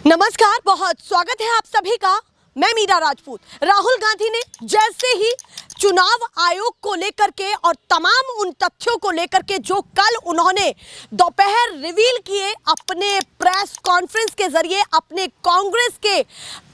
नमस्कार, बहुत स्वागत है आप सभी का। मैं मीरा राजपूत। राहुल गांधी ने जैसे ही चुनाव आयोग को लेकर के और तमाम उन तथ्यों को लेकर के जो कल उन्होंने दोपहर रिवील किए अपने प्रेस कॉन्फ्रेंस के जरिए अपने कांग्रेस के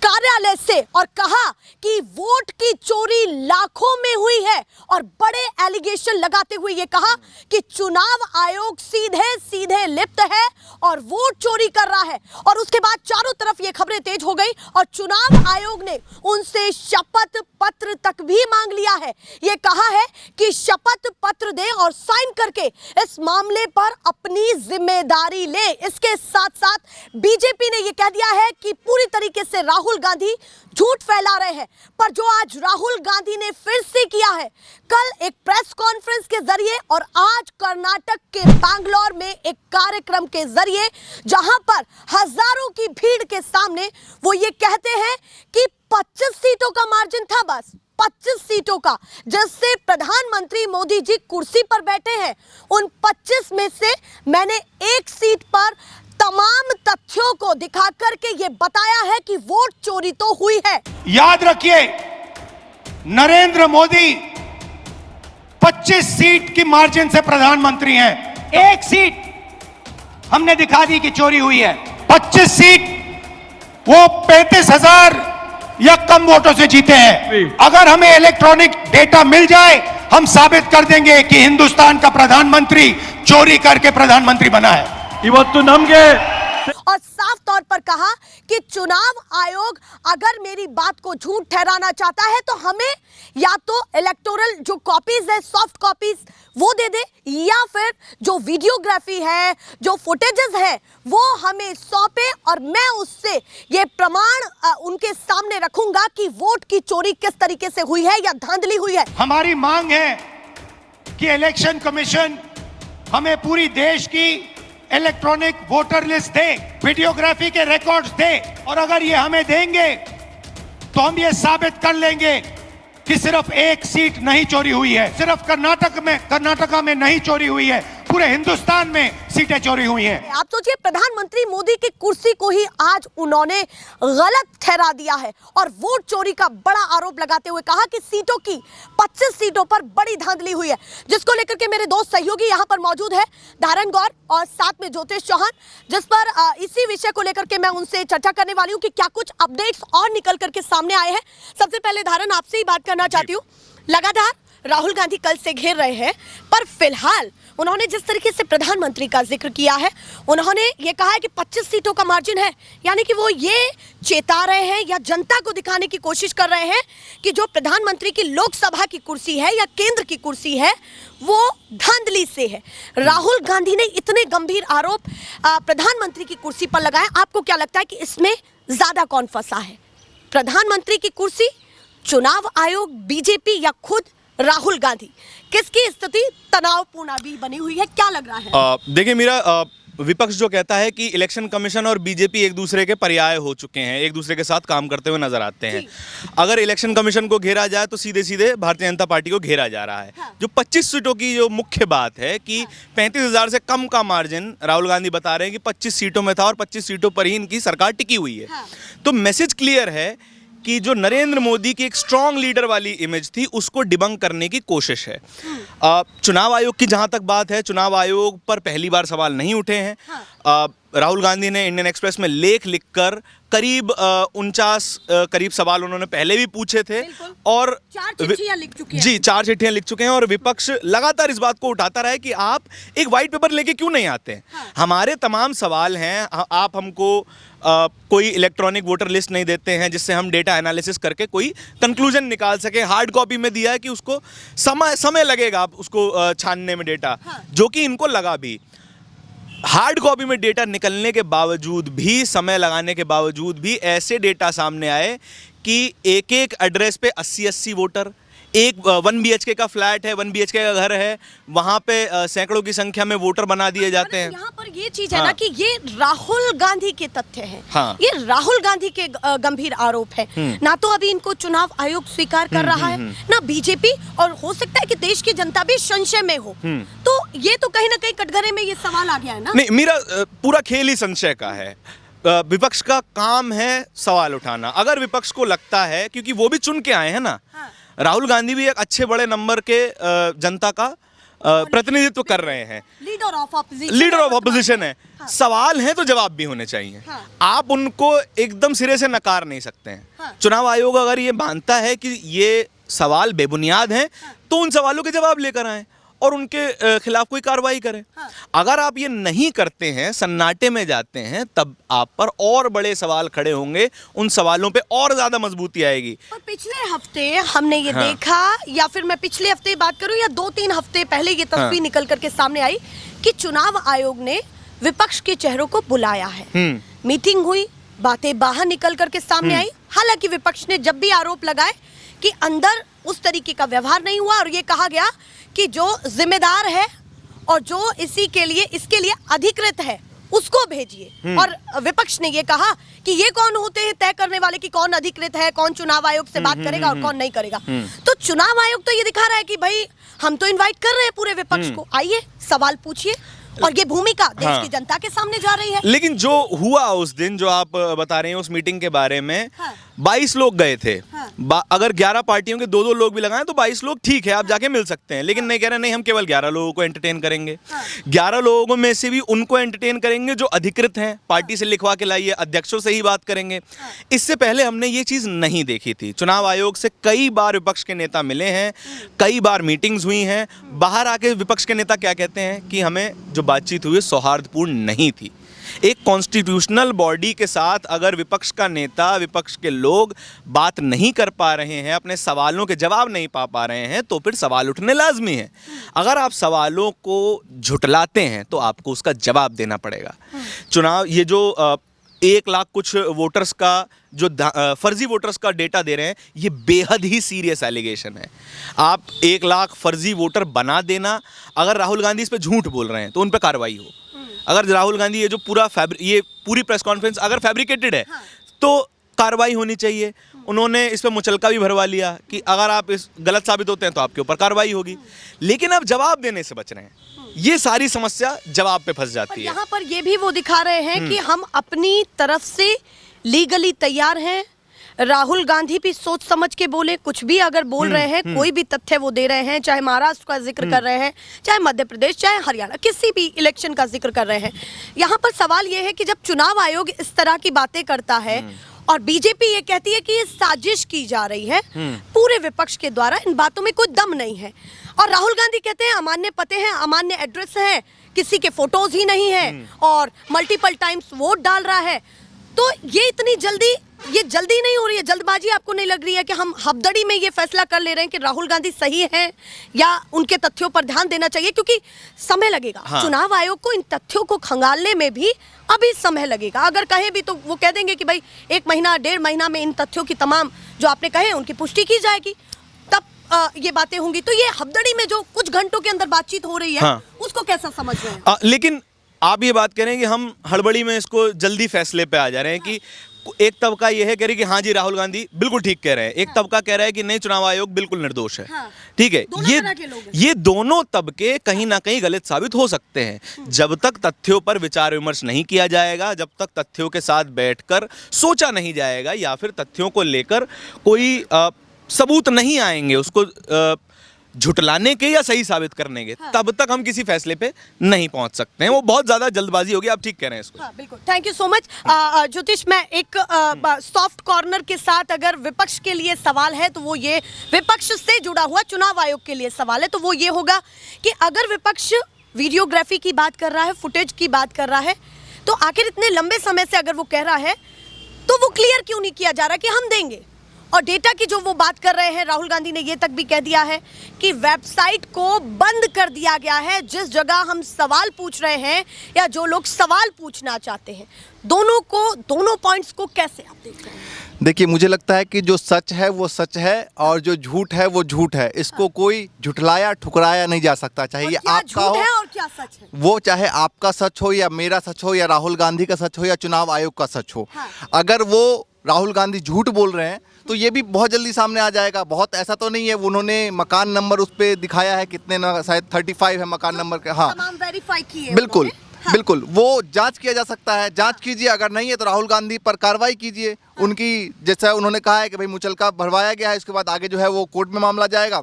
कार्यालय से, और कहा कि वोट की चोरी लाखों में हुई है और बड़े एलिगेशन लगाते हुए ये कहा कि चुनाव आयोग सीधे सीधे लिप्त है और वोट चोरी कर रहा है। और उसके बाद चारों तरफ ये खबरें तेज हो गई और चुनाव आयोग ने उनसे शपथ पत्र तक भी मांग लिया है। ये कहा है कि शपथ पत्र दें और साइन करके इस मामले पर अपनी जिम्मेदारी ले। इसके साथ साथ बीजेपी ने ये कह दिया है कि पूरी तरीके से राहुल गांधी झूठ फैला रहे हैं। पर जो आज राहुल गांधी ने फिर से किया है, कल एक प्रेस कॉन्फ्रेंस के जरिए और आज कर्नाटक के बैंगलोर में एक कार्यक्रम के जरिए, जहां पर हजारों की भीड़ के सामने वो ये कहते हैं कि 25 सीटों का मार्जिन था, बस 25 सीटों का, जिससे प्रधानमंत्री मोदी जी कुर्सी पर बैठे हैं। उन 25 में से मैंने एक सीट पर तमाम तथ्यों को दिखा करके ये बताया है कि वोट चोरी तो हुई है। याद रखिए, नरेंद्र मोदी 25 सीट की मार्जिन से प्रधानमंत्री हैं। एक सीट हमने दिखा दी कि चोरी हुई है। 25 सीट वो 35,000 या कम वोटों से जीते हैं। अगर हमें इलेक्ट्रॉनिक डेटा मिल जाए, हम साबित कर देंगे कि हिंदुस्तान का प्रधानमंत्री चोरी करके प्रधानमंत्री बना है। इवत्तु नमगे और साफ तौर पर कहा कि चुनाव आयोग अगर मेरी बात को झूठ ठहराना चाहता है तो हमें या तो इलेक्टोरल जो कॉपीज है, सॉफ्ट कॉपीज, वो दे दे, या फिर जो वीडियोग्राफी है, जो फुटेजेस है, वो हमें सौंपे और मैं उससे ये प्रमाण उनके सामने रखूंगा कि वोट की चोरी किस तरीके से हुई है या धांधली हुई है। हमारी मांग है कि इलेक्शन कमीशन हमें पूरी देश की इलेक्ट्रॉनिक वोटर लिस्ट दे, वीडियोग्राफी के रिकॉर्ड्स दे, और अगर ये हमें देंगे तो हम ये साबित कर लेंगे कि सिर्फ एक सीट नहीं चोरी हुई है, सिर्फ कर्नाटका में नहीं चोरी हुई है, पूरे हिंदुस्तान में सीटें चोरी हुई हैं। आप सोचिए, प्रधानमंत्री मोदी की कुर्सी को ही आज उन्होंने गलत ठहरा दिया है और वोट चोरी का बड़ा आरोप लगाते हुए कहा कि सीटों की 25 सीटों पर बड़ी धांधली हुई है, जिसको लेकर के मेरे दो सहयोगी यहाँ पर मौजूद है, धारण गौर और साथ में ज्योतिष चौहान, जिस पर इसी विषय को लेकर के मैं उनसे चर्चा करने वाली हूँ कि क्या कुछ अपडेट्स और निकल करके सामने आए हैं। सबसे पहले धारण, आपसे ही बात करना चाहती हूँ। लगातार राहुल गांधी कल से घेर रहे हैं, पर फिलहाल उन्होंने जिस तरीके से प्रधानमंत्री का जिक्र किया है, उन्होंने ये कहा है कि 25 सीटों का मार्जिन है, यानी कि वो ये चेता रहे हैं या जनता को दिखाने की कोशिश कर रहे हैं कि जो प्रधानमंत्री की लोकसभा की कुर्सी है या केंद्र की कुर्सी है, वो धांधली से है। राहुल गांधी ने इतने गंभीर आरोप प्रधानमंत्री की कुर्सी पर लगाए। आपको क्या लगता है कि इसमें ज्यादा कौन फंसा है, प्रधानमंत्री की कुर्सी, चुनाव आयोग, बीजेपी या खुद राहुल गांधी? किसकी स्थिति तनावपूर्ण अभी बनी हुई है, क्या लग रहा है? देखिए मीरा, विपक्ष जो कहता है कि इलेक्शन कमीशन और बीजेपी एक दूसरे के पर्याय हो चुके हैं, एक दूसरे के साथ काम करते हुए नजर आते हैं। अगर इलेक्शन कमीशन को घेरा जाए तो सीधे सीधे भारतीय जनता पार्टी को घेरा जा रहा है। हाँ। जो 25 सीटों की जो मुख्य बात है कि 35,000 से कम का मार्जिन राहुल गांधी बता रहे हैं कि 25 सीटों में था और 25 सीटों पर ही इनकी सरकार टिकी हुई है। हाँ। तो मैसेज क्लियर है कि जो नरेंद्र मोदी की एक स्ट्रॉन्ग लीडर वाली इमेज थी, उसको डिबंक करने की कोशिश है। चुनाव आयोग की जहां तक बात है, चुनाव आयोग पर पहली बार सवाल नहीं उठे हैं। हाँ। राहुल गांधी ने इंडियन एक्सप्रेस में लेख लिखकर करीब 49 करीब सवाल उन्होंने पहले भी पूछे थे, और 4 चिट्ठियां लिख चुके हैं। जी, 4 चिट्ठियां लिख चुके हैं, और विपक्ष लगातार इस बात को उठाता रहा है कि आप एक व्हाइट पेपर लेके क्यों नहीं आते हैं। हाँ। हमारे तमाम सवाल हैं, आप हमको कोई इलेक्ट्रॉनिक वोटर लिस्ट नहीं देते हैं जिससे हम डेटा एनालिसिस करके कोई कंक्लूजन निकाल सकें। हार्ड कॉपी में दिया है कि उसको समय लगेगा उसको छानने में डेटा। हाँ। जो कि इनको लगा भी। हार्ड कॉपी में डेटा निकलने के बावजूद भी, समय लगाने के बावजूद भी ऐसे डेटा सामने आए कि एक एक एड्रेस पे 80-80 वोटर, एक 1 BHK का फ्लैट है, 1 BHK का घर है, वहां पे सैकड़ों की संख्या में वोटर बना दिए जाते हैं। यहाँ पर ये चीज है ना कि ये राहुल गांधी के तथ्य हैं। हाँ। ये राहुल गांधी के गंभीर आरोप है। ना तो अभी इनको चुनाव आयोग स्वीकार कर रहा है, ना बीजेपी, और हो सकता है कि देश की जनता भी संशय में हो। तो ये तो कहीं ना कहीं कटघरे में ये सवाल आ गया है ना। नहीं, मेरा पूरा खेल ही संशय का है। विपक्ष का काम है सवाल उठाना। अगर विपक्ष को लगता है, क्योंकि वो भी चुन के आए हैं ना, राहुल गांधी भी एक अच्छे बड़े नंबर के जनता का प्रतिनिधित्व कर रहे हैं, लीडर ऑफ ऑपोजिशन है। सवाल है तो जवाब भी होने चाहिए। आप उनको एकदम सिरे से नकार नहीं सकते हैं। चुनाव आयोग अगर ये मानता है कि ये सवाल बेबुनियाद हैं, तो उन सवालों के जवाब लेकर आए और उनके खिलाफ कोई कार्रवाई करें। अगर आप ये नहीं करते हैं, सन्नाटे में जाते हैं, तब आप पर और बड़े सवाल खड़े होंगे, उन सवालों पे और ज्यादा मजबूती आएगी। पर पिछले हफ्ते हमने ये देखा, या फिर मैं पिछले हफ्ते बात करूं या 2-3 हफ्ते पहले ये तस्वीर निकल करके सामने आई कि चुनाव आयोग ने विपक्ष के चेहरों को बुलाया है, मीटिंग हुई, बातें बाहर निकल करके सामने आई। हालांकि विपक्ष ने जब भी आरोप लगाए कि अंदर उस तरीके का व्यवहार नहीं हुआ और ये कहा गया कि जो जिम्मेदार है और जो इसके लिए अधिकृत है उसको भेजिए। और विपक्ष ने ये कहा कि ये कौन होते हैं तय करने वाले कि कौन अधिकृत है, कौन चुनाव आयोग से बात करेगा और कौन नहीं करेगा। तो चुनाव आयोग तो ये दिखा रहा है कि भाई हम तो इनवाइट कर रहे हैं पूरे विपक्ष को, आइए सवाल पूछिए, और ये भूमिका देश की जनता के सामने जा रही है। लेकिन जो हुआ उस दिन, जो आप बता रहे हैं उस मीटिंग के बारे में, 22 लोग गए थे। अगर 11 पार्टियों के 2-2 लोग भी लगाएं तो 22 लोग ठीक है, आप जाके मिल सकते हैं। लेकिन नहीं कह रहे, नहीं हम केवल 11 लोगों को एंटरटेन करेंगे। 11 लोगों में से भी उनको एंटरटेन करेंगे जो अधिकृत हैं, पार्टी से लिखवा के लाइए, अध्यक्षों से ही बात करेंगे। इससे पहले हमने ये चीज नहीं देखी थी। चुनाव आयोग से कई बार विपक्ष के नेता मिले हैं, कई बार मीटिंग्स हुई हैं। बाहर आके विपक्ष के नेता क्या कहते हैं कि हमें जो बातचीत हुई सौहार्दपूर्ण नहीं थी। एक कॉन्स्टिट्यूशनल बॉडी के साथ अगर विपक्ष का नेता, विपक्ष के लोग बात नहीं कर पा रहे हैं, अपने सवालों के जवाब नहीं पा रहे हैं, तो फिर सवाल उठने लाजमी है। अगर आप सवालों को झुटलाते हैं तो आपको उसका जवाब देना पड़ेगा। चुनाव, ये जो 1 लाख कुछ वोटर्स का जो फर्जी वोटर्स का डेटा दे रहे हैं, ये बेहद ही सीरियस एलिगेशन है। आप 1 लाख फर्जी वोटर बना देना, अगर राहुल गांधी इस पे झूठ बोल रहे हैं तो उन पे कार्रवाई हो। अगर राहुल गांधी ये जो ये पूरी प्रेस कॉन्फ्रेंस अगर फैब्रिकेटेड है तो कार्रवाई होनी चाहिए। उन्होंने इस पे मुचलका भी भरवा लिया कि अगर आप इस गलत साबित होते हैं तो आपके ऊपर कार्रवाई होगी। लेकिन आप जवाब देने से बच रहे हैं, ये सारी समस्या जवाब पे फंस जाती है। यहाँ पर ये भी वो दिखा रहे हैं कि हम अपनी तरफ से लीगली तैयार हैं। राहुल गांधी भी सोच समझ के बोले, कुछ भी अगर बोल रहे हैं, कोई भी तथ्य वो दे रहे हैं, चाहे महाराष्ट्र का जिक्र कर रहे हैं, चाहे मध्य प्रदेश, चाहे हरियाणा, किसी भी इलेक्शन का जिक्र कर रहे हैं। यहाँ पर सवाल ये है कि जब चुनाव आयोग इस तरह की बातें करता है और बीजेपी ये कहती है कि ये साजिश की जा रही है पूरे विपक्ष के द्वारा, इन बातों में कोई दम नहीं है, और राहुल गांधी कहते हैं अमान्य पते हैं, अमान्य एड्रेस है, किसी के फोटोज ही नहीं है और मल्टीपल टाइम्स वोट डाल रहा है, तो ये जल्दी नहीं हो रही है, जल्दबाजी आपको नहीं लग रही है कि हम हबदड़ी में ये फैसला कर ले रहे हैं कि राहुल गांधी सही है या उनके तथ्यों पर ध्यान देना चाहिए, क्योंकि समय लगेगा। चुनाव आयोग को इन तथ्यों को खंगालने में भी अभी समय लगेगा। अगर कहे भी तो वो कह देंगे कि भाई 1 महीना 1.5 महीना में इन तथ्यों की तमाम जो आपने कहे उनकी पुष्टि की जाएगी, तब ये बातें होंगी। तो ये हबदड़ी में जो कुछ घंटों के अंदर बातचीत हो रही है, उसको कैसा समझ रहे हैं? लेकिन आप ये बात कह रहे हैं कि हम हड़बड़ी में इसको जल्दी फैसले पे आ जा रहे हैं कि एक तबका ये है कह रही कि हाँ जी राहुल गांधी बिल्कुल ठीक कह रहे हैं, एक तबका कह रहा है कि नहीं चुनाव आयोग बिल्कुल निर्दोष है। ठीक है, ये दोनों तबके कहीं ना कहीं गलत साबित हो सकते हैं। जब तक तथ्यों पर विचार विमर्श नहीं किया जाएगा, जब तक तथ्यों के साथ बैठकर सोचा नहीं जाएगा या फिर तथ्यों को लेकर कोई सबूत नहीं आएंगे उसको झुटलाने के या सही साबित करने के, तब तक हम किसी फैसले पे नहीं पहुंच सकते हैं। वो बहुत ज्यादा जल्दबाजी होगी, आप ठीक कह रहे हैं इसको। बिल्कुल, थैंक यू सो मच ज्योतिष। मैं एक सॉफ्ट कॉर्नर के साथ, अगर विपक्ष के लिए सवाल है तो वो ये, विपक्ष से जुड़ा हुआ चुनाव आयोग के लिए सवाल है तो वो ये होगा कि अगर विपक्ष वीडियोग्राफी की बात कर रहा है, फुटेज की बात कर रहा है, तो आखिर इतने लंबे समय से अगर वो कह रहा है तो वो क्लियर क्यों नहीं किया जा रहा कि हम देंगे? और डेटा की जो वो बात कर रहे हैं, राहुल गांधी ने ये तक भी कह दिया है कि वेबसाइट को बंद कर दिया गया है जिस जगह हम सवाल पूछ रहे हैं या जो लोग सवाल पूछना चाहते हैं। दोनों पॉइंट्स को कैसे आप देख रहे हैं? देखिए, मुझे लगता है कि जो सच है वो सच है और जो झूठ है वो झूठ है। इसको कोई झुठलाया ठुकराया नहीं जा सकता, चाहे ये आपका हो और क्या सच है, वो चाहे आपका सच हो या मेरा सच हो या राहुल गांधी का सच हो या चुनाव आयोग का सच हो। अगर वो राहुल गांधी झूठ बोल रहे हैं तो ये भी बहुत जल्दी सामने आ जाएगा। बहुत ऐसा तो नहीं है, उन्होंने मकान नंबर उस पर दिखाया है, कितने ना, शायद 35 है मकान नंबर के। हाँ, वेरीफाई किए बिल्कुल। बिल्कुल, वो जांच किया जा सकता है, जांच कीजिए, अगर नहीं है तो राहुल गांधी पर कार्रवाई कीजिए। उनकी, जैसा उन्होंने कहा है कि भाई मुचलका भरवाया गया है, इसके बाद आगे जो है वो कोर्ट में मामला जाएगा,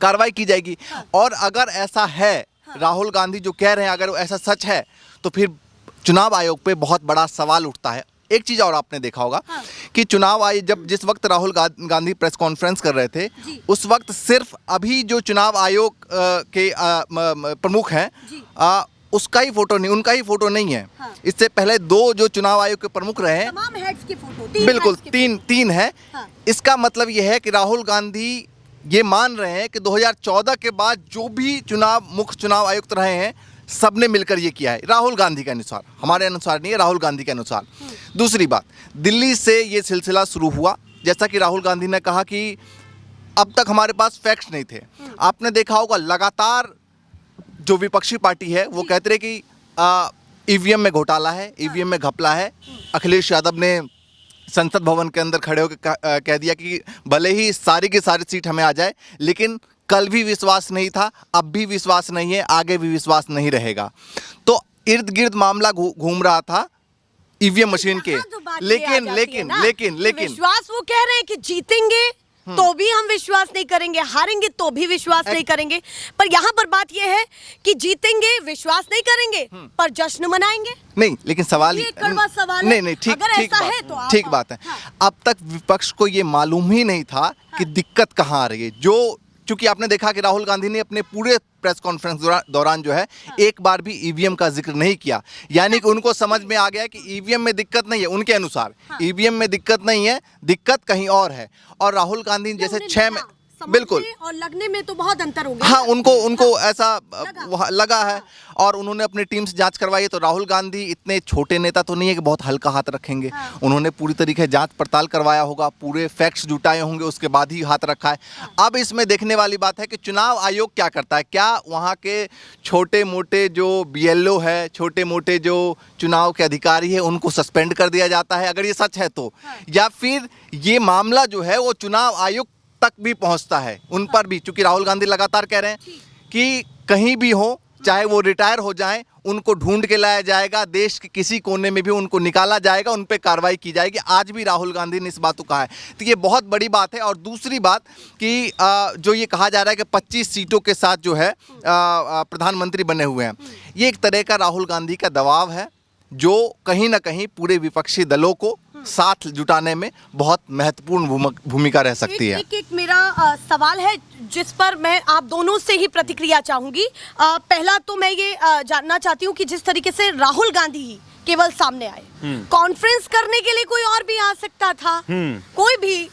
कार्रवाई की जाएगी। और अगर ऐसा है, राहुल गांधी जो कह रहे हैं, अगर ऐसा सच है, तो फिर चुनाव आयोग पे बहुत बड़ा सवाल उठता है। एक चीज और आपने देखा होगा कि चुनाव आयोग जिस वक्त राहुल गांधी प्रेस कॉन्फ्रेंस कर रहे थे, उस वक्त सिर्फ अभी जो चुनाव आयोग के प्रमुख हैं, उसका ही फोटो नहीं, उनका ही फोटो नहीं है। इससे पहले 2 जो चुनाव आयोग के प्रमुख रहे हैं, तमाम हेड्स की फोटो, बिल्कुल तीन है। इसका मतलब यह है कि राहुल गांधी ये मान रहे हैं कि 2014 के बाद जो भी मुख्य चुनाव आयुक्त रहे हैं, सबने मिलकर ये किया है, राहुल गांधी के अनुसार, हमारे अनुसार नहीं है, राहुल गांधी के अनुसार। दूसरी बात, दिल्ली से ये सिलसिला शुरू हुआ, जैसा कि राहुल गांधी ने कहा कि अब तक हमारे पास फैक्ट्स नहीं थे। आपने देखा होगा लगातार जो विपक्षी पार्टी है वो कहते रहे कि ईवीएम में घोटाला है, ईवीएम में घपला है। अखिलेश यादव ने संसद भवन के अंदर खड़े होकर कह दिया कि भले ही सारी की सारी सीट हमें आ जाए, लेकिन कल भी विश्वास नहीं था, अब भी विश्वास नहीं है, आगे भी विश्वास नहीं रहेगा। तो इर्द गिर्द मामला घूम रहा था ईवीएम मशीन के। लेकिन विश्वास, वो कह रहे हैं कि जीतेंगे तो भी हम विश्वास नहीं करेंगे, हारेंगे तो भी विश्वास नहीं करेंगे। पर यहाँ पर बात यह है कि जीतेंगे, विश्वास नहीं करेंगे, पर जश्न मनाएंगे। नहीं, लेकिन सवाल ये कड़वा सवाल है। नहीं, ठीक बात है। हाँ। अब तक विपक्ष को ये मालूम ही नहीं था कि दिक्कत कहाँ आ रही है। चूंकि आपने देखा कि राहुल गांधी ने अपने पूरे प्रेस कॉन्फ्रेंस दौरान जो है एक बार भी ईवीएम का जिक्र नहीं किया, यानी कि उनको समझ में आ गया कि ईवीएम में दिक्कत नहीं है। उनके अनुसार ईवीएम में दिक्कत नहीं है, दिक्कत कहीं और है। और राहुल गांधी जैसे 6 में, बिल्कुल, और लगने में तो बहुत अंतर हो गया। हाँ, उनको ऐसा लगा है और उन्होंने अपनी टीम से जांच करवाई है। तो राहुल गांधी इतने छोटे नेता तो नहीं है कि बहुत हल्का हाथ रखेंगे। उन्होंने पूरी तरीके से जांच पड़ताल करवाया होगा, पूरे फैक्ट्स जुटाए होंगे, उसके बाद ही हाथ रखा है। अब इसमें देखने वाली बात है कि चुनाव आयोग क्या करता है। क्या वहाँ के छोटे मोटे जो BLO है, छोटे मोटे जो चुनाव के अधिकारी है, उनको सस्पेंड कर दिया जाता है अगर ये सच है तो, या फिर ये मामला जो है वो चुनाव आयोग तक भी पहुंचता है, उन पर भी। चूंकि राहुल गांधी लगातार कह रहे हैं कि कहीं भी हो, चाहे वो रिटायर हो जाएं, उनको ढूंढ के लाया जाएगा, देश के किसी कोने में भी उनको निकाला जाएगा, उन पे कार्रवाई की जाएगी। आज भी राहुल गांधी ने इस बात को कहा है, तो ये बहुत बड़ी बात है। और दूसरी बात कि जो ये कहा जा रहा है कि 25 सीटों के साथ जो है प्रधानमंत्री बने हुए हैं, ये एक तरह का राहुल गांधी का दबाव है, जो कहीं ना कहीं पूरे विपक्षी दलों को साथ जुटाने में बहुत महत्वपूर्ण भूमिका रह सकती है। एक मेरा सवाल है जिस पर मैं आप दोनों से ही प्रतिक्रिया चाहूंगी। पहला तो मैं ये जानना चाहती हूँ कि जिस तरीके से राहुल गांधी ही केवल सामने आए, कॉन्फ्रेंस करने के लिए कोई और भी आ सकता था, कोई भी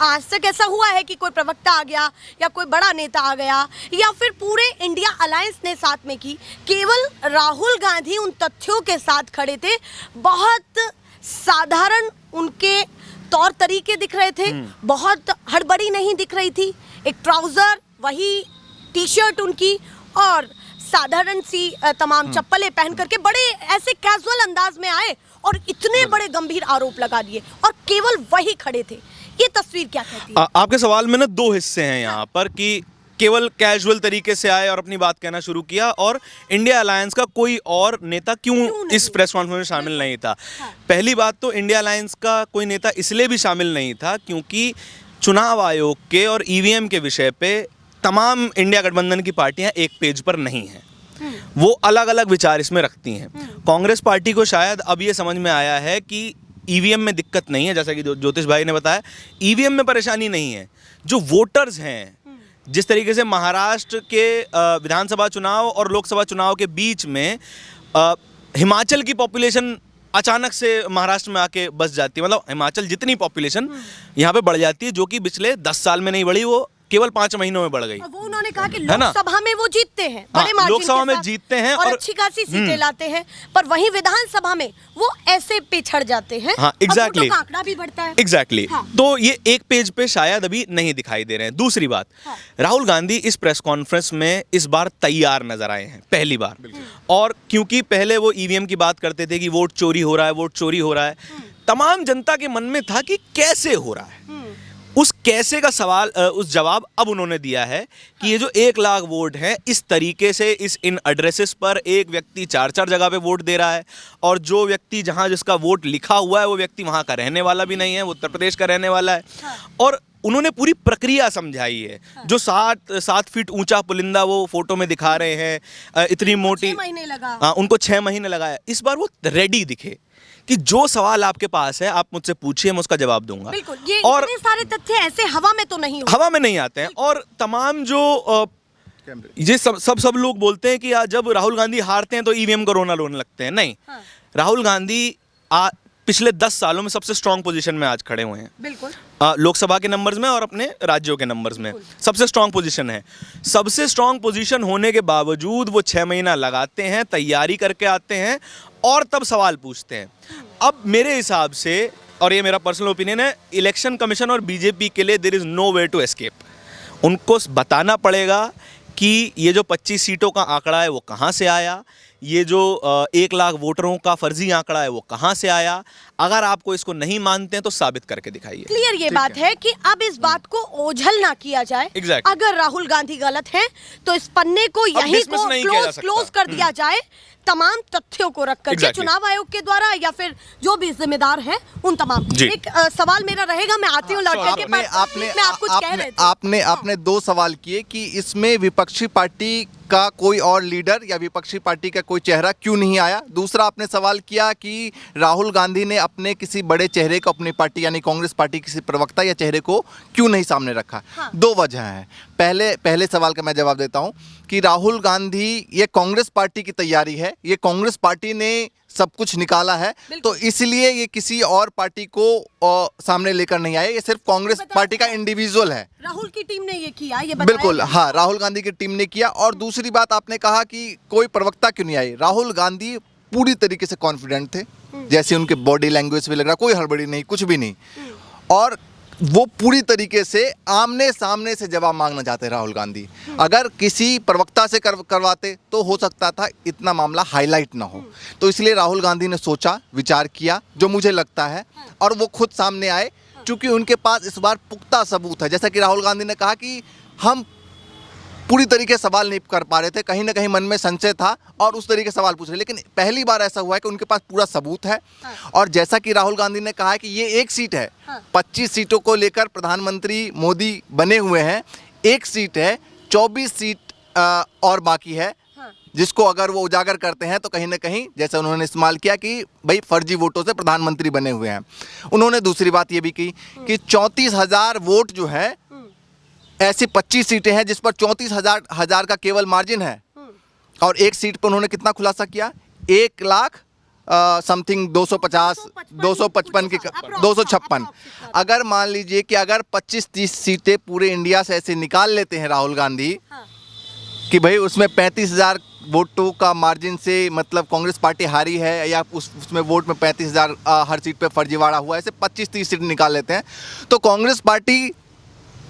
आज तक ऐसा हुआ है कि कोई प्रवक्ता आ गया या कोई बड़ा नेता आ गया या फिर पूरे इंडिया अलायंस ने साथ में की। केवल राहुल गांधी उन तथ्यों के साथ खड़े थे, बहुत साधारण उनके तौर तरीके दिख रहे थे, बहुत हड़बड़ी नहीं दिख रही थी। एक ट्राउजर, वही टी-शर्ट उनकी, और साधारण सी तमाम चप्पलें पहन करके बड़े ऐसे कैजुअल अंदाज में आए और इतने बड़े गंभीर आरोप लगा दिए और केवल वही खड़े थे। ये तस्वीर क्या कहती है? आपके सवाल में ना 2 हिस्से हैं यहाँ पर, कि केवल कैजुअल तरीके से आए और अपनी बात कहना शुरू किया, और इंडिया अलायंस का कोई और नेता क्यों इस प्रेस कॉन्फ्रेंस में शामिल नहीं था। पहली बात तो इंडिया अलायंस का कोई नेता इसलिए भी शामिल नहीं था क्योंकि चुनाव आयोग के और ईवीएम के विषय पे तमाम इंडिया गठबंधन की पार्टियां एक पेज पर नहीं हैं, वो अलग अलग विचार इसमें रखती हैं। कांग्रेस पार्टी को शायद अब ये समझ में आया है कि ईवीएम में दिक्कत नहीं है, जैसा कि ज्योतिष भाई ने बताया, ईवीएम में परेशानी नहीं है, जो वोटर्स हैं, जिस तरीके से महाराष्ट्र के विधानसभा चुनाव और लोकसभा चुनाव के बीच में हिमाचल की पॉपुलेशन अचानक से महाराष्ट्र में आके बस जाती है, मतलब हिमाचल जितनी पॉपुलेशन यहाँ पे बढ़ जाती है, जो कि पिछले 10 साल में नहीं बढ़ी, वो केवल 5 महीनों में बढ़ गई। वो उन्होंने कहा कि लोकसभा में वो जीतते हैं, बड़े मार्जिन लोकसभा में जीतते हैं और अच्छी खासी सीटें लाते हैं, पर वहीं विधानसभा में वो ऐसे पिछड़ जाते हैं। हाँ, एग्जैक्टली, आंकड़ा भी बढ़ता है। एग्जैक्टली। तो ये एक पेज पे शायद अभी नहीं दिखाई दे रहे हैं। दूसरी बात, राहुल गांधी इस प्रेस कॉन्फ्रेंस में इस बार तैयार नजर आए हैं, पहली बार। और क्योंकि पहले वो ईवीएम की बात करते थे कि वोट चोरी हो रहा है, वोट चोरी हो रहा है, तमाम जनता के मन में था कि कैसे हो रहा है। उस कैसे का सवाल उस जवाब अब उन्होंने दिया है कि ये जो 1 लाख वोट हैं, इस तरीके से इन एड्रेसेस पर एक व्यक्ति 4-4 जगह पे वोट दे रहा है, और जो व्यक्ति जहां जिसका वोट लिखा हुआ है वो व्यक्ति वहां का रहने वाला भी नहीं है, वो उत्तर प्रदेश का रहने वाला है। और उन्होंने पूरी प्रक्रिया समझाई है। जो 7 फीट ऊंचा पुलिंदा वो फोटो में दिखा रहे हैं, इतनी मोटी, 6 महीने लगा। हाँ, उनको 6 महीने लगाया। इस बार वो रेडी दिखे कि जो सवाल आपके पास है आप मुझसे पूछिए, मैं उसका जवाब दूंगा। बिल्कुल, ये और इतने सारे तथ्य ऐसे हवा में तो नहीं होते। हवा में नहीं आते हैं। और तमाम जो ये सब लोग बोलते हैं कि जब राहुल गांधी हारते हैं तो ईवीएम को रोना लगते हैं। नहीं, हाँ। राहुल गांधी पिछले 10 सालों में सबसे स्ट्रांग पोजीशन में आज खड़े हुए हैं। बिल्कुल। लोकसभा के नंबर्स में और अपने राज्यों के नंबर्स में सबसे स्ट्रांग पोजीशन है। सबसे स्ट्रांग पोजीशन होने के बावजूद वो 6 महीना लगाते हैं, तैयारी करके आते हैं और तब सवाल पूछते हैं। अब मेरे हिसाब से, और ये मेरा पर्सनल ओपिनियन है, इलेक्शन कमीशन और बीजेपी के लिए there is no way to escape. उनको बताना पड़ेगा कि ये जो 25 सीटों का आंकड़ा है वो कहाँ से आया, ये जो 1 लाख वोटरों का फर्जी आंकड़ा है वो कहाँ से आया। अगर आपको इसको नहीं मानते हैं तो साबित करके दिखाइए। क्लियर ये बात है कि अब इस बात को ओझल ना किया जाए। Exactly. अगर राहुल गांधी गलत हैं तो इस पन्ने को यहीं dismiss को नहीं किया जा सकता। क्लोज कर दिया जाए, तमाम तथ्यों को रखकर Exactly. चुनाव आयोग के द्वारा या फिर जो भी जिम्मेदार हैं उन तमाम। जी। एक सवाल मेरा रहेगा, मैं आती हूँ लौट के पास। आप कुछ कह रहे थे। आपने 2 सवाल किए कि इसमें विपक्षी पार्टी का कोई और लीडर या विपक्षी पार्टी का कोई चेहरा क्यों नहीं आया। दूसरा आपने सवाल किया कि राहुल गांधी ने अपने किसी बड़े चेहरे को, अपनी पार्टी यानी कांग्रेस पार्टी किसी प्रवक्ता या चेहरे को क्यों नहीं सामने रखा। हाँ। 2 वजह हैं। पहले सवाल का मैं जवाब देता हूं कि राहुल गांधी, ये कांग्रेस पार्टी की तैयारी है, ये कांग्रेस पार्टी ने सब कुछ निकाला है, तो इसलिए ये किसी और पार्टी को सामने लेकर नहीं आए। ये सिर्फ कांग्रेस पार्टी का इंडिविजुअल है। राहुल की टीम ने ये किया, ये बताया। बिल्कुल, हाँ, राहुल गांधी की टीम ने किया। और दूसरी बात आपने कहा कि कोई प्रवक्ता क्यों नहीं आई। राहुल गांधी पूरी तरीके से कॉन्फिडेंट थे, जैसे उनके बॉडी लैंग्वेज में लग रहा, कोई हड़बड़ी नहीं, कुछ भी नहीं। और वो पूरी तरीके से आमने सामने से जवाब मांगना चाहते राहुल गांधी। अगर किसी प्रवक्ता से करवाते तो हो सकता था इतना मामला हाईलाइट ना हो। तो इसलिए राहुल गांधी ने सोचा, विचार किया, जो मुझे लगता है, और वो खुद सामने आए, क्योंकि उनके पास इस बार पुख्ता सबूत है। जैसा कि राहुल गांधी ने कहा कि हम पूरी तरीके से सवाल नहीं कर पा रहे थे, कहीं ना कहीं मन में संशय था और उस तरीके से सवाल पूछ रहे, लेकिन पहली बार ऐसा हुआ है कि उनके पास पूरा सबूत है। और जैसा कि राहुल गांधी ने कहा है कि ये 1 सीट है, 25 सीटों को लेकर प्रधानमंत्री मोदी बने हुए हैं, 1 सीट है, 24 सीट और बाकी है, जिसको अगर वो उजागर करते हैं तो कहीं ना कहीं, जैसे उन्होंने इस्तेमाल किया कि भाई फर्जी वोटों से प्रधानमंत्री बने हुए हैं। उन्होंने दूसरी बात ये भी की कि 34,000 वोट जो है, ऐसी 25 सीटें हैं जिस पर 34,000 का केवल मार्जिन है, और 1 सीट पर उन्होंने कितना खुलासा किया, 1 लाख समथिंग 256। अगर मान लीजिए कि अगर 25-30 सीटें पूरे इंडिया से ऐसे निकाल लेते हैं राहुल गांधी, कि भाई उसमें 35,000 वोटों का मार्जिन से मतलब कांग्रेस पार्टी हारी है, या उसमें वोट में 35,000 हर सीट पे फर्जीवाड़ा हुआ है, ऐसे 25-30 सीट निकाल लेते हैं, तो कांग्रेस पार्टी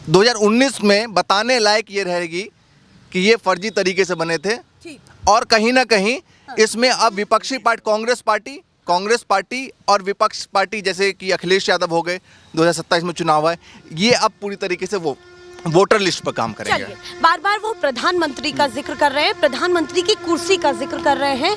2019 में बताने लायक ये रहेगी कि ये फर्जी तरीके से बने थे। और कहीं ना कहीं इसमें अब विपक्षी पार्टी, कांग्रेस पार्टी और विपक्ष पार्टी, जैसे कि अखिलेश यादव हो गए, 2027 में चुनाव है, ये अब पूरी तरीके से वो वोटर लिस्ट पर काम करेंगे। बार बार वो प्रधानमंत्री का जिक्र कर रहे हैं, प्रधानमंत्री की कुर्सी का जिक्र कर रहे हैं,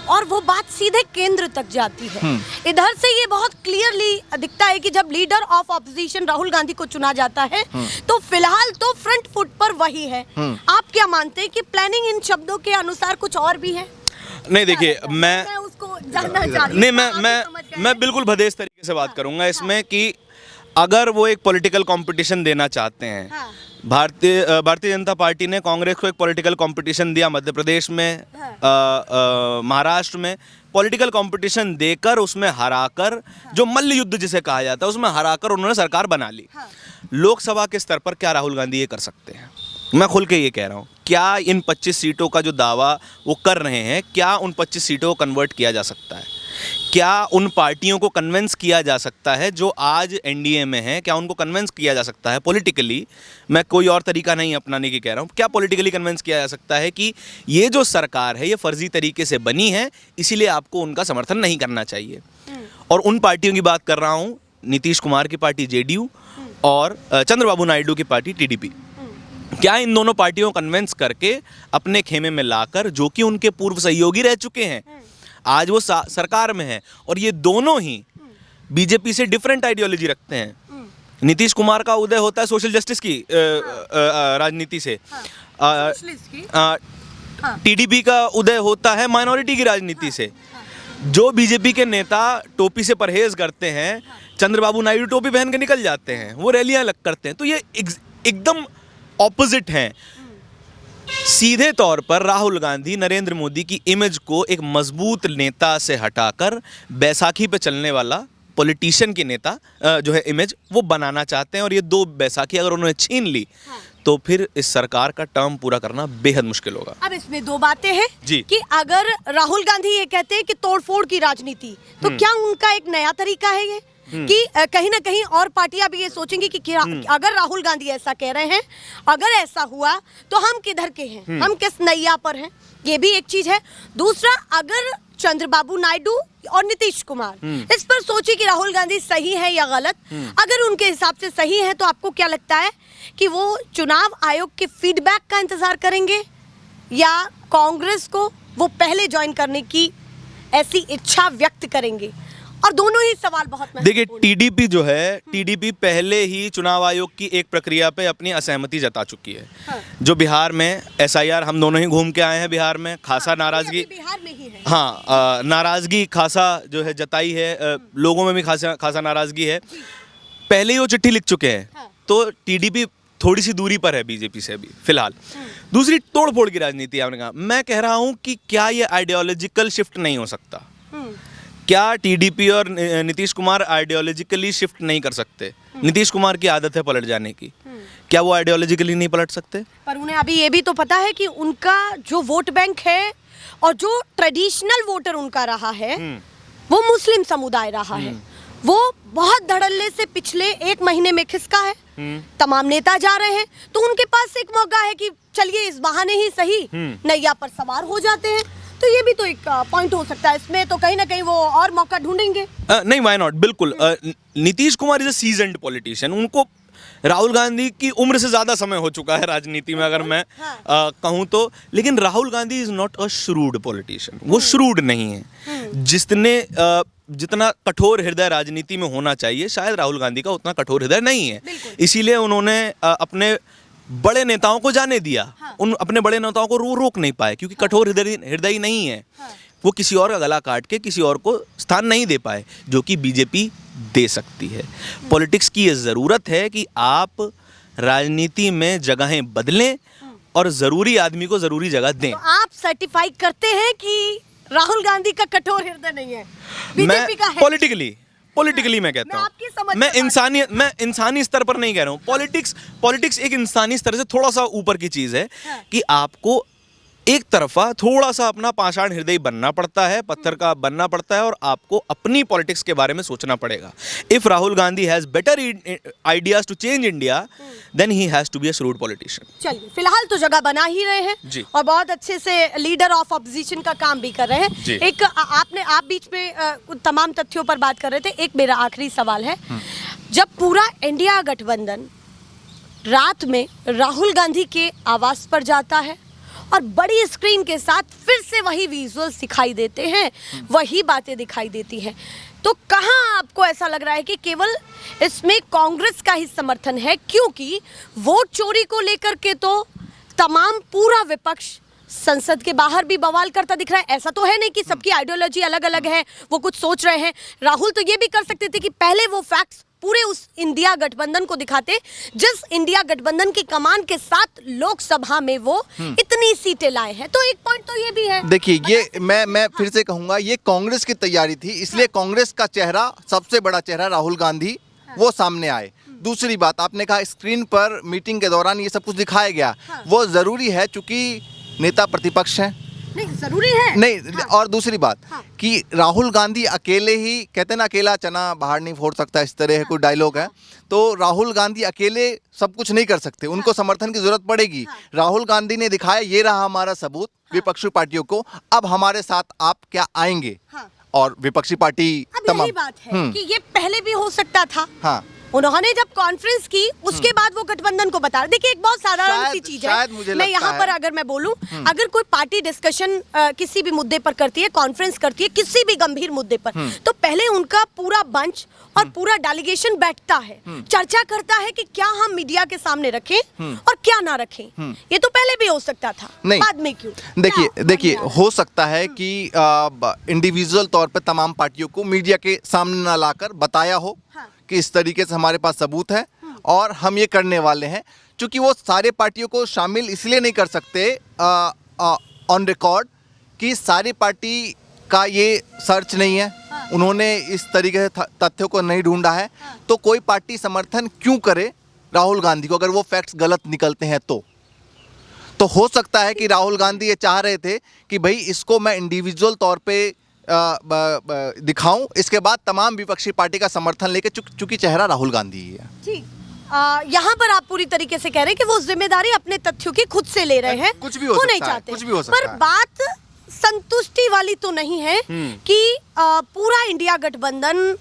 और वो बात सीधे केंद्र तक जाती है। इधर से ये बहुत क्लियरली दिखता है कि जब leader of opposition Rahul Gandhi को चुना जाता है तो फिलहाल तो फ्रंट फुट पर वही है। आप क्या मानते हैं कि प्लानिंग इन शब्दों के अनुसार कुछ और भी है? नहीं, देखिए, मैं उसको जानना चाह रही हूं। नहीं, मैं बिल्कुल भदेश तरीके से बात करूंगा इसमें कि अगर वो एक पॉलिटिकल कंपटीशन देना चाहते हैं, भारतीय जनता पार्टी ने कांग्रेस को एक पॉलिटिकल कंपटीशन दिया मध्य प्रदेश में, महाराष्ट्र में, पॉलिटिकल कंपटीशन देकर उसमें हराकर, जो मल्ल युद्ध जिसे कहा जाता है, उसमें हराकर उन्होंने सरकार बना ली। लोकसभा के स्तर पर क्या राहुल गांधी ये कर सकते हैं? मैं खुल के ये कह रहा हूँ, क्या इन 25 सीटों का जो दावा वो कर रहे हैं, क्या उन 25 सीटों को कन्वर्ट किया जा सकता है? क्या उन पार्टियों को कन्विंस किया जा सकता है जो आज एनडीए में हैं, क्या उनको कन्विंस किया जा सकता है पॉलिटिकली? मैं कोई और तरीका नहीं अपनाने की कह रहा हूँ, क्या पॉलिटिकली कन्विंस किया जा सकता है कि ये जो सरकार है ये फर्जी तरीके से बनी है, इसीलिए आपको उनका समर्थन नहीं करना चाहिए? और उन पार्टियों की बात कर रहा हूँ, नीतीश कुमार की पार्टी जेडीयू और चंद्रबाबू नायडू की पार्टी टीडीपी, क्या इन दोनों पार्टियों को कन्विंस करके अपने खेमे में लाकर, जो कि उनके पूर्व सहयोगी रह चुके हैं, आज वो सरकार में हैं और ये दोनों ही बीजेपी से डिफरेंट आइडियोलॉजी रखते हैं। नीतीश कुमार का उदय होता है सोशल जस्टिस की राजनीति से, टीडीपी का उदय होता है माइनॉरिटी की राजनीति से। जो बीजेपी के नेता टोपी से परहेज करते हैं, चंद्रबाबू नायडू टोपी पहन के निकल जाते हैं, वो रैलियां करते हैं, तो ये एकदम ऑपोजिट हैं। सीधे तौर पर राहुल गांधी नरेंद्र मोदी की इमेज को एक मजबूत नेता से हटाकर बैसाखी पे चलने वाला पॉलिटिशियन की नेता जो है इमेज वो बनाना चाहते हैं, और ये दो बैसाखी अगर उन्होंने छीन ली तो फिर इस सरकार का टर्म पूरा करना बेहद मुश्किल होगा। अब इसमें दो बातें हैं जी। कि अगर राहुल गांधी ये कहते हैं कि तोड़फोड़ की राजनीति, तो क्या उनका एक नया तरीका है ये कि कहीं ना कहीं और पार्टियां भी ये सोचेंगी कि अगर राहुल गांधी ऐसा कह रहे हैं, अगर ऐसा हुआ तो हम किधर के हैं, हम किस नैया पर हैं, ये भी एक चीज है। दूसरा, अगर चंद्रबाबू नायडू और नीतीश कुमार इस पर सोचे कि राहुल गांधी सही है या गलत, अगर उनके हिसाब से सही है तो आपको क्या लगता है कि वो चुनाव आयोग के फीडबैक का इंतजार करेंगे या कांग्रेस को वो पहले ज्वाइन करने की ऐसी इच्छा व्यक्त करेंगे? और दोनों ही सवाल बहुत देखिए, टीडीपी जो है, टीडीपी पहले ही चुनाव आयोग की एक प्रक्रिया पे अपनी असहमति जता चुकी है। जो बिहार में एसआईआर, हम दोनों ही घूम के आए हैं बिहार में, खासा नाराजगी बिहार में ही है। हाँ, नाराजगी खासा जो है जताई है, लोगों में भी खासा नाराजगी है, पहले ही वो चिट्ठी लिख चुके हैं। तो टीडीपी थोड़ी सी दूरी पर है बीजेपी से अभी फिलहाल। दूसरी, तोड़फोड़ की राजनीति आपने कहा, मैं कह रहा हूं कि क्या ये आइडियोलॉजिकल शिफ्ट नहीं हो सकता? क्या टीडीपी और नीतीश कुमार आइडियोलॉजिकली शिफ्ट नहीं कर सकते? नीतीश कुमार की आदत है पलट जाने की, क्या वो आइडियोलॉजिकली नहीं पलट सकते? पर उन्हें अभी ये भी तो पता है कि उनका जो वोट बैंक है और जो ट्रेडिशनल वोटर उनका रहा है वो मुस्लिम समुदाय रहा है, वो बहुत धड़ल्ले से पिछले 1 महीने में खिसका है। तमाम नेता जा रहे हैं तो उनके पास एक मौका है कि चलिए इस बहाने ही सही नैया पर सवार हो जाते हैं। तो ये भी तो एक पॉइंट हो सकता है इसमें, तो कहीं ना कहीं वो और मौका ढूंढेंगे। नहीं, व्हाई नॉट, बिल्कुल। Nitish Kumar is a seasoned politician, उनको राहुल गांधी की उम्र से ज्यादा समय हो चुका है राजनीति में, अगर मैं कहूं तो। लेकिन Rahul Gandhi is not a shrewd politician, वो श्रूड नहीं है। जितना कठोर हृदय राजनीति में होना चाहिए, शायद राहुल गांधी का उतना कठोर हृदय नहीं है। इसीलिए उन्होंने अपने बड़े नेताओं को जाने दिया। उन अपने बड़े नेताओं को रोक नहीं पाए क्योंकि कठोर हृदय नहीं है। वो किसी और का गला काट के किसी और को स्थान नहीं दे पाए, जो कि बीजेपी दे सकती है। पॉलिटिक्स की ये ज़रूरत है कि आप राजनीति में जगहें बदलें और ज़रूरी आदमी को ज़रूरी जगह दें। तो आप सर्टिफाई करते हैं कि राहुल गांधी का कठोर हृदय नहीं है, बीजेपी का है? पॉलिटिकली मैं कहता हूँ, मैं इंसानी स्तर पर नहीं कह रहा हूँ। पॉलिटिक्स एक इंसानी स्तर से थोड़ा सा ऊपर की चीज़ है कि आपको एक तरफा थोड़ा सा अपना पाषाण हृदय बनना पड़ता है, पत्थर का बनना पड़ता है, और आपको अपनी पॉलिटिक्स के बारे में सोचना पड़ेगा। If Rahul Gandhi has better ideas to change India, then he has to be a shrewd politician. चलिए, फिलहाल तो जगह बना ही रहे हैं और बहुत अच्छे से लीडर ऑफ ऑपोजिशन का काम भी कर रहे हैं। एक आप बीच में तमाम तथ्यों पर बात कर रहे थे। एक मेरा आखिरी सवाल है, जब पूरा इंडिया गठबंधन रात में राहुल गांधी के आवास पर जाता है और बड़ी स्क्रीन के साथ फिर से वही विजुअल्स दिखाई देते हैं, वही बातें दिखाई देती हैं, तो कहाँ आपको ऐसा लग रहा है कि केवल इसमें कांग्रेस का ही समर्थन है? क्योंकि वोट चोरी को लेकर के तो तमाम पूरा विपक्ष संसद के बाहर भी बवाल करता दिख रहा है। ऐसा तो है नहीं कि सबकी आइडियोलॉजी अलग अलग है, वो कुछ सोच रहे हैं। राहुल तो ये भी कर सकते थे कि पहले वो फैक्ट्स पूरे उस इंडिया गठबंधन को दिखाते, जिस इंडिया गठबंधन की कमान के साथ लोकसभा में वो इतनी सीटें लाए हैं। तो एक पॉइंट तो ये भी है। देखिए, ये मैं फिर से कहूंगा, ये कांग्रेस की तैयारी थी, इसलिए कांग्रेस का चेहरा, सबसे बड़ा चेहरा राहुल गांधी, वो सामने आए। दूसरी बात, आपने कहा स्क्रीन पर मीटिंग के दौरान ये सब कुछ दिखाया गया, वो जरूरी है चूंकि नेता प्रतिपक्ष हैं, नहीं जरूरी है नहीं। और दूसरी बात कि राहुल गांधी अकेले ही, कहते हैं ना, अकेला चना बाहर नहीं फोड़ सकता, इस तरह कोई डायलॉग है। तो राहुल गांधी अकेले सब कुछ नहीं कर सकते, उनको समर्थन की जरूरत पड़ेगी। राहुल गांधी ने दिखाया, ये रहा हमारा सबूत विपक्षी पार्टियों को, अब हमारे साथ आप क्या आएंगे? और विपक्षी पार्टी अब यही बात है कि ये पहले भी हो सकता था। उन्होंने जब कॉन्फ्रेंस की उसके बाद वो गठबंधन को बता, देखिए एक बहुत साधारण सी चीज है। मैं यहाँ पर अगर मैं बोलूं, अगर कोई पार्टी डिस्कशन किसी भी मुद्दे पर करती है, कॉन्फ्रेंस करती है किसी भी गंभीर मुद्दे पर, तो पहले उनका पूरा बंच और पूरा डेलीगेशन बैठता है, चर्चा करता है कि क्या हम मीडिया के सामने रखें और क्या ना रखें। ये तो पहले भी हो सकता था, बाद में क्यों? देखिए हो सकता है कि इंडिविजुअल तौर पे तमाम पार्टियों को मीडिया के सामने ना लाकर बताया हो कि इस तरीके से हमारे पास सबूत है और हम ये करने वाले हैं। क्योंकि वो सारे पार्टियों को शामिल इसलिए नहीं कर सकते ऑन रिकॉर्ड कि सारी पार्टी का ये सर्च नहीं है, उन्होंने इस तरीके से तथ्यों को नहीं ढूंढा है, तो कोई पार्टी समर्थन क्यों करे राहुल गांधी को अगर वो फैक्ट्स गलत निकलते हैं तो हो सकता है कि राहुल गांधी ये चाह रहे थे कि भाई इसको मैं इंडिविजुअल तौर पे दिखाऊं, इसके बाद तमाम विपक्षी पार्टी का समर्थन लेके, चूंकि चेहरा राहुल गांधी ही है। जी, यहाँ पर आप पूरी तरीके से कह रहे हैं कि वो जिम्मेदारी अपने तथ्यों की खुद से ले रहे हैं, कुछ भी हो वो सकता नहीं है, चाहते, कुछ भी हो सकता पर है। बात संतुष्टि वाली तो नहीं है कि पूरा इंडिया गठबंधन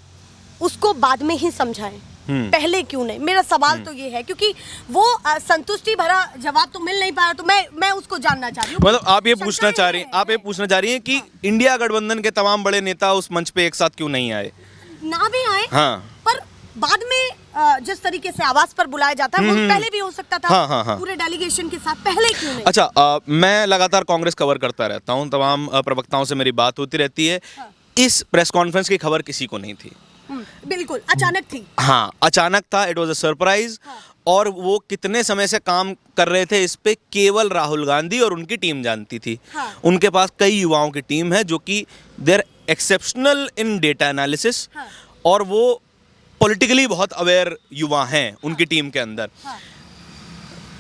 उसको बाद में ही समझाए, पहले क्यों नहीं? मेरा सवाल तो ये है, क्योंकि वो संतुष्टि भरा जवाब तो मिल नहीं पाया, तो मैं उसको जानना चाह रही हूँ। मतलब आप ये पूछना चाह रही हैं कि इंडिया गठबंधन के तमाम बड़े नेता उस मंच पे एक साथ क्यों नहीं आए? ना भी आए, हाँ, पर बाद में जिस तरीके से आवाज पर बुलाया जाता है वो पहले भी हो सकता था। हाँ। पूरे डेलीगेशन के साथ पहले क्यों नहीं? अच्छा, मैं लगातार कांग्रेस कवर करता रहता हूँ, तमाम प्रवक्ताओं से मेरी बात होती रहती है। इस प्रेस कॉन्फ्रेंस की खबर किसी को नहीं थी। बिल्कुल अचानक थी। हाँ, अचानक था, इट वाज अ सरप्राइज। और वो कितने समय से काम कर रहे थे इस पे केवल राहुल गांधी और उनकी टीम जानती थी। उनके पास कई युवाओं की टीम है जो कि they are exceptional in data analysis, और वो पॉलिटिकली बहुत अवेयर युवा हैं उनकी टीम के अंदर।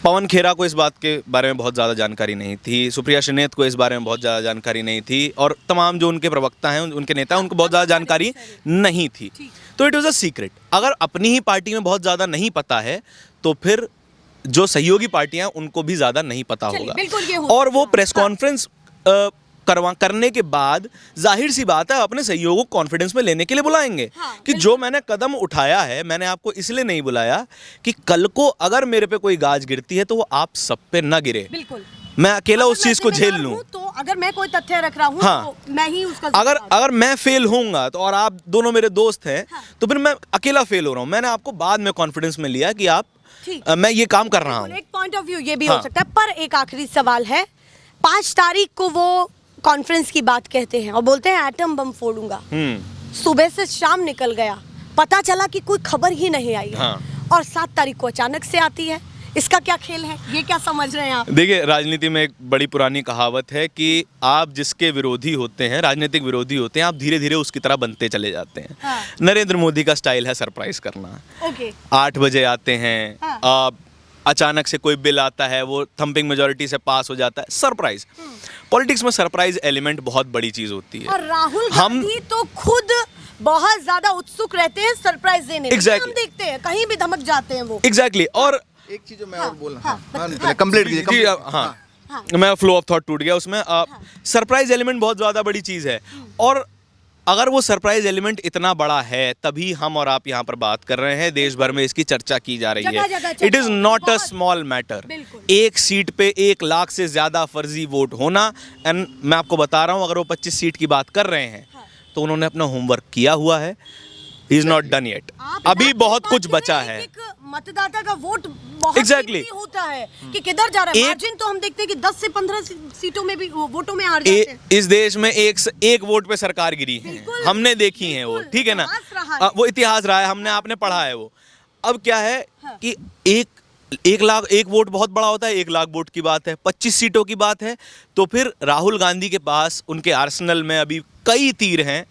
पवन खेरा को इस बात के बारे में बहुत ज़्यादा जानकारी नहीं थी, सुप्रिया श्रीनेत को इस बारे में बहुत ज़्यादा जानकारी नहीं थी, और तमाम जो उनके प्रवक्ता हैं, उनके नेता हैं, उनको बहुत ज़्यादा जानकारी नहीं थी। तो इट वाज अ सीक्रेट। अगर अपनी ही पार्टी में बहुत ज़्यादा नहीं पता है तो फिर जो सहयोगी पार्टियां उनको भी ज़्यादा नहीं पता होगा। और वो प्रेस कॉन्फ्रेंस करने के बाद जाहिर सी बात है अपने सहयोगों को कॉन्फिडेंस में लेने के लिए बुलाएंगे। कि जो मैंने कदम उठाया है, मैंने आपको इसलिए नहीं बुलाया कि कल को अगर मेरे पे कोई गाज गिरती है तो वो आप सब पे न गिरे, मैं अकेला उस चीज को झेल लूं। तो अगर मैं कोई तथ्य रख रहा हूं, तो मैं ही उसका अगर मैं फेल होऊंगा तो, और आप दोनों मेरे दोस्त हैं, तो फिर मैं अकेला फेल हो रहा हूं। मैंने आपको बाद में कॉन्फिडेंस में लिया कि आप मैं ये काम कर रहा हूं। एक पॉइंट ऑफ व्यू ये भी हो सकता है, पर एक आखिरी सवाल है। 5 तारीख को वो कॉन्फ्रेंस की बात कहते हैं और बोलते हैं एटम बम फोड़ूंगा। सुबह से शाम निकल गया, पता चला कि कोई खबर ही नहीं आई है, और 7 तारीख को अचानक से आती है। इसका क्या खेल है, ये क्या समझ रहे हैं आप? देखिए, राजनीति में एक बड़ी पुरानी कहावत है कि आप जिसके विरोधी होते हैं, राजनीतिक विरोधी होते हैं, आप धीरे धीरे उसकी तरह बनते चले जाते हैं। नरेंद्र मोदी का स्टाइल है सरप्राइज करना। 8 बजे आते हैं, अचानक से कोई बिल आता है, वो थंपिंग मेजॉरिटी से पास हो जाता है, सरप्राइज। पॉलिटिक्स में सरप्राइज एलिमेंट बहुत बड़ी चीज होती है। और राहुल गांधी तो खुद बहुत ज्यादा उत्सुक रहते हैं सरप्राइज देने में। हम देखते हैं कहीं भी धमक जाते हैं वो। एग्जैक्टली। और एक चीज जो मैं और बोलना, कंप्लीट कीजिए। मैं फ्लो ऑफ थॉट टूट गया उसमें। सरप्राइज एलिमेंट बहुत ज्यादा बड़ी चीज है, और अगर वो सरप्राइज एलिमेंट इतना बड़ा है तभी हम और आप यहाँ पर बात कर रहे हैं, देश भर में इसकी चर्चा की जा रही है। It is not a small matter. एक सीट पे 1 लाख से ज्यादा फर्जी वोट होना, एंड मैं आपको बता रहा हूँ, अगर वो 25 सीट की बात कर रहे हैं तो उन्होंने अपना होमवर्क किया हुआ है। He is not done yet, अभी बहुत कुछ बचा है। मतदाता का वोट बहुत कीमती होता है कि किधर जा रहा है। मार्जिन तो हम देखते हैं कि 10 से 15 सीटों में भी वोटों में हार जाते हैं। इस देश में एक वोट पे सरकार गिरी है, हमने देखी है वो, ठीक है ना, वो इतिहास रहा है, हमने आपने पढ़ा है वो। अब क्या है कि एक लाख, एक वोट बहुत बड़ा होता है। 1 लाख वोट की बात है, 25 सीटों की बात है, तो फिर राहुल गांधी के पास उनके आर्सेनल में अभी कई तीर हैं,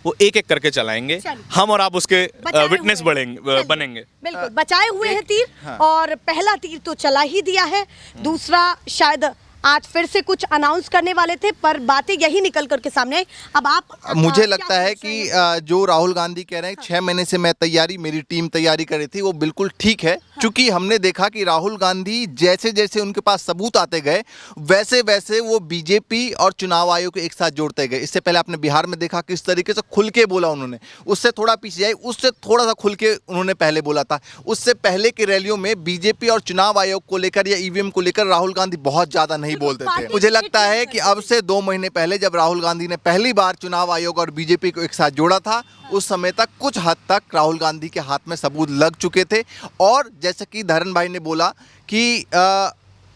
वो एक एक करके चलाएंगे। हम और आप उसके विटनेस बनेंगे। बिल्कुल, बचाए हुए हैं तीर। और पहला तीर तो चला ही दिया है, दूसरा शायद आज फिर से कुछ अनाउंस करने वाले थे, पर बातें यही निकल करके सामने आई। अब आप मुझे लगता है कि जो राहुल गांधी कह रहे हैं 6 महीने से मैं तैयारी, मेरी टीम तैयारी कर रही थी, वो बिल्कुल ठीक है। क्योंकि हमने देखा कि राहुल गांधी जैसे जैसे उनके पास सबूत आते गए वैसे वैसे वो बीजेपी और चुनाव आयोग को एक साथ जोड़ते गए। इससे पहले आपने बिहार में देखा किस तरीके से खुल के बोला उन्होंने, उससे थोड़ा पीछे जाए, उससे थोड़ा सा खुल के उन्होंने पहले बोला था। उससे पहले की रैलियों में बीजेपी और चुनाव आयोग को लेकर या ईवीएम को लेकर राहुल गांधी बहुत ज्यादा नहीं बोलते थे। मुझे लगता है कि अब से 2 महीने पहले जब राहुल गांधी ने पहली बार चुनाव आयोग और बीजेपी को एक साथ जोड़ा था, उस समय तक कुछ हद तक राहुल गांधी के हाथ में सबूत लग चुके थे। और जैसे कि धरन भाई ने बोला कि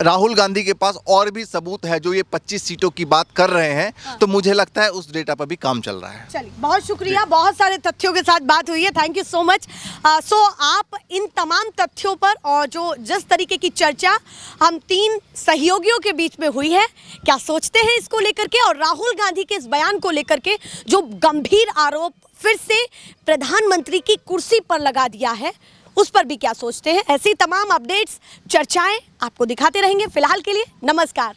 राहुल गांधी के पास और भी सबूत है जो ये 25 सीटों की बात कर रहे हैं, तो मुझे लगता है उस डेटा पर भी काम चल रहा है। चलिए, बहुत शुक्रिया, बहुत सारे तथ्यों के साथ बात हुई है, थैंक यू सो मच। सो आप इन तमाम तथ्यों पर और जो जिस तरीके की चर्चा हम 3 सहयोगियों के बीच में हुई है, क्या सोचते हैं इसको लेकर के, और राहुल गांधी के इस बयान को लेकर के जो गंभीर आरोप फिर से प्रधानमंत्री की कुर्सी पर लगा दिया है, उस पर भी क्या सोचते हैं। ऐसी तमाम अपडेट्स, चर्चाएं आपको दिखाते रहेंगे। फिलहाल के लिए नमस्कार।